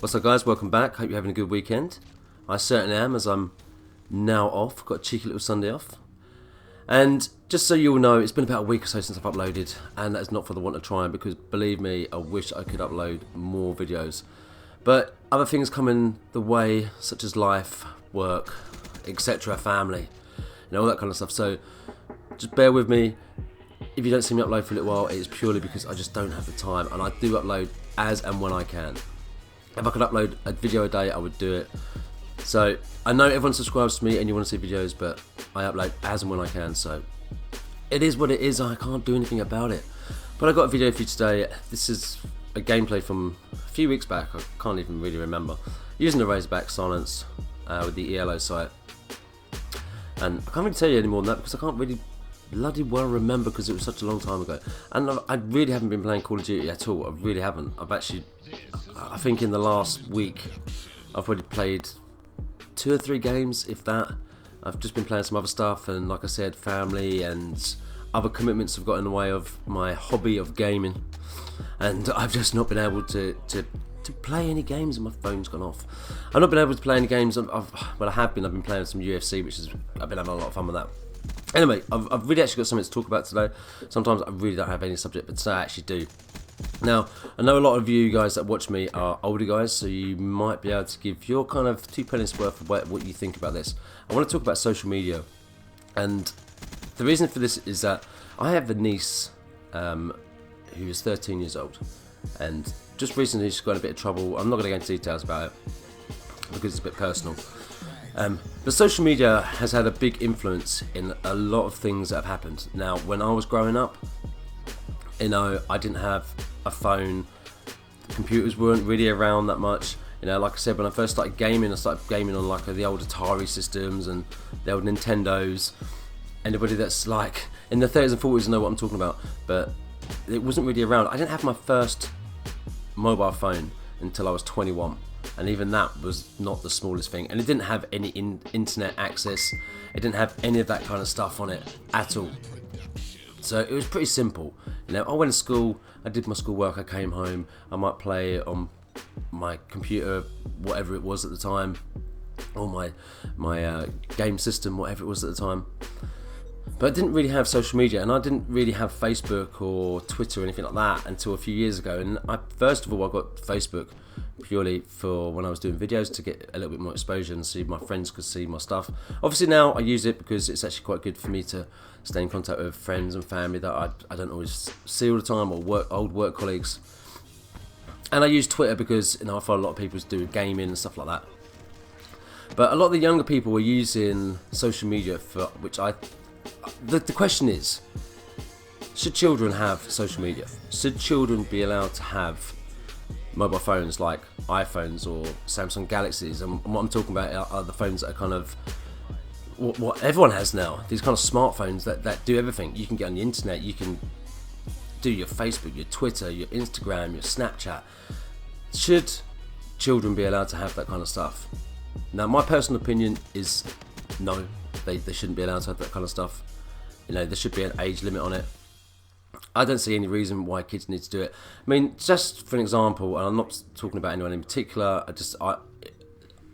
What's up, guys? Welcome back. Hope you're having a good weekend. I certainly am, as I'm now off. Got a cheeky little Sunday off. And just so you all know, it's been about a week or so since I've uploaded, and that's not for the want of trying, because believe me, I wish I could upload more videos. But other things coming the way, such as life, work, etc., family, all that kind of stuff. So just bear with me. If you don't see me upload for a little while, it is purely because I just don't have the time, and I do upload as and when I can. If I could upload a video a day, I would do it. So I know everyone subscribes to me and you want to see videos, but I upload as and when I can, so it is what it is. I can't do anything about it. But I got a video for you today. This is a gameplay from a few weeks back. I can't even really remember. Using the Razorback silence with the Aloud site. And I can't really tell you any more than that because I can't really bloody well remember because it was such a long time ago. And I really haven't been playing Call of Duty at all. I really haven't. I think in the last week I've already played 2 or 3 games, if that. I've just been playing some other stuff, and like I said, family and other commitments have got in the way of my hobby of gaming, and I've just not been able to play any games, and my phone's gone off. I've not been able to play any games. I've been playing some UFC, I've been having a lot of fun with that. Anyway, I've really actually got something to talk about today. Sometimes I really don't have any subject, but today I actually do. Now, I know a lot of you guys that watch me are older guys, so you might be able to give your kind of 2 pennies worth of what you think about this. I want to talk about social media, and the reason for this is that I have a niece who is 13 years old, and just recently she's got in a bit of trouble. I'm not going to go into details about it because it's a bit personal. But social media has had a big influence in a lot of things that have happened. Now, when I was growing up, I didn't have a phone. The computers weren't really around that much. Like I said, when I first started gaming, I started gaming on like the old Atari systems and the old Nintendos. Anybody that's like in the 30s and 40s know what I'm talking about, but it wasn't really around. I didn't have my first mobile phone until I was 21, and even that was not the smallest thing, and it didn't have any internet access. It didn't have any of that kind of stuff on it at all. So it was pretty simple. I went to school, I did my schoolwork, I came home, I might play it on my computer, whatever it was at the time, or my game system, whatever it was at the time. But I didn't really have social media, and I didn't really have Facebook or Twitter or anything like that until a few years ago. And first of all, I got Facebook purely for when I was doing videos to get a little bit more exposure and see my friends could see my stuff. Obviously now I use it because it's actually quite good for me to stay in contact with friends and family that I don't always see all the time, or old work colleagues. And I use Twitter because I follow a lot of people doing gaming and stuff like that. But a lot of the younger people were using social media for which the question is, should children have social media? Should children be allowed to have mobile phones like iPhones or Samsung Galaxies? And what I'm talking about are the phones that are kind of what everyone has now. These kind of smartphones that do everything. You can get on the internet, you can do your Facebook, your Twitter, your Instagram, your Snapchat. Should children be allowed to have that kind of stuff? Now, my personal opinion is no, they shouldn't be allowed to have that kind of stuff. There should be an age limit on it. I don't see any reason why kids need to do it. I mean, just for an example, and I'm not talking about anyone in particular,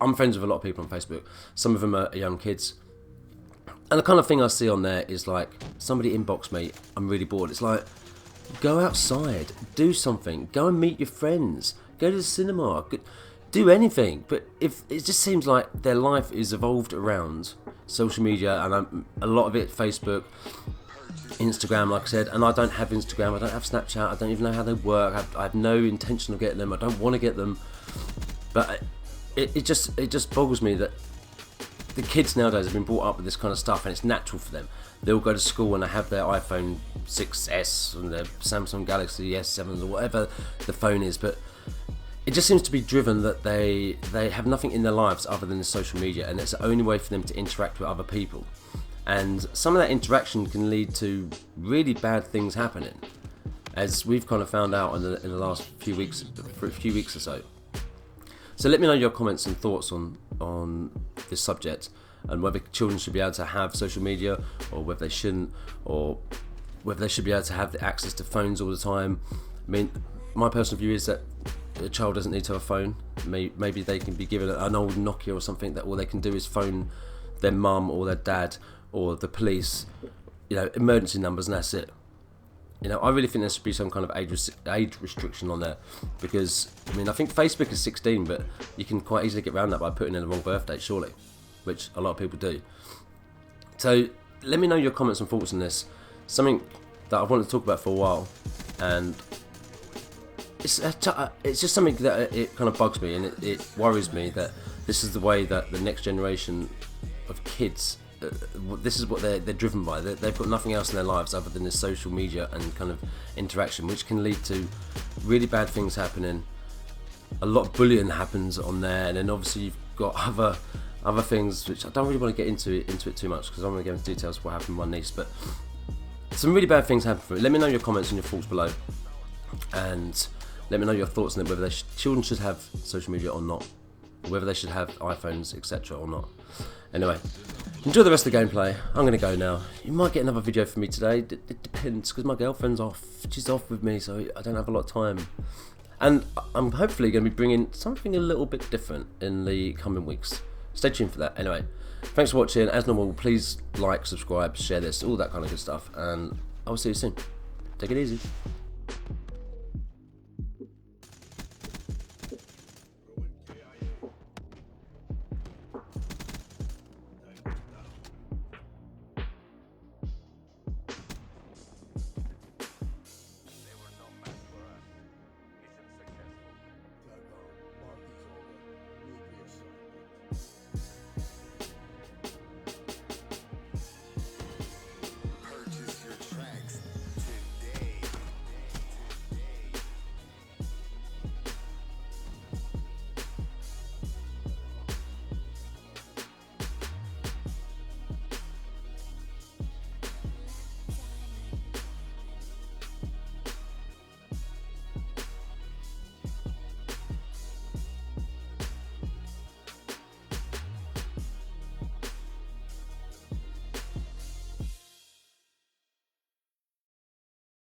I'm friends with a lot of people on Facebook. Some of them are young kids. And the kind of thing I see on there is like, somebody inbox me, I'm really bored. It's like, go outside, do something, go and meet your friends, go to the cinema, do anything. But if it just seems like their life is evolved around social media, and a lot of it Facebook, Instagram, like I said. And I don't have Instagram, I don't have Snapchat, I don't even know how they work. I have no intention of getting them, I don't want to get them. But it just boggles me that the kids nowadays have been brought up with this kind of stuff, and it's natural for them. They'll go to school and they have their iPhone 6S and their Samsung Galaxy S7s or whatever the phone is, but it just seems to be driven that they have nothing in their lives other than the social media, and it's the only way for them to interact with other people. And some of that interaction can lead to really bad things happening, as we've kind of found out in the last few weeks or so. So let me know your comments and thoughts on this subject, and whether children should be able to have social media, or whether they shouldn't, or whether they should be able to have the access to phones all the time. I mean, my personal view is that a child doesn't need to have a phone. Maybe they can be given an old Nokia or something that all they can do is phone their mum or their dad or the police, emergency numbers, and that's it. I really think there should be some kind of age restriction on there, because I think Facebook is 16, but you can quite easily get around that by putting in the wrong birth date, surely, which a lot of people do. So let me know your comments and thoughts on this. Something that I've wanted to talk about for a while, and it's just something that it kind of bugs me, and it worries me that this is the way that the next generation of kids, this is what they're driven by. They've got nothing else in their lives other than this social media and kind of interaction, which can lead to really bad things happening. A lot of bullying happens on there, and then obviously you've got other things which I don't really want to get into it too much, because I don't want to go into details of what happened with my niece, but some really bad things happen for it. Let me know your comments and your thoughts below, and let me know your thoughts on it, whether children should have social media or not, or whether they should have iPhones, etc. or not. Anyway, enjoy the rest of the gameplay. I'm going to go now. You might get another video from me today. It depends, because my girlfriend's off. She's off with me, so I don't have a lot of time. And I'm hopefully going to be bringing something a little bit different in the coming weeks. Stay tuned for that. Anyway, thanks for watching. As normal, please like, subscribe, share this, all that kind of good stuff. And I will see you soon. Take it easy.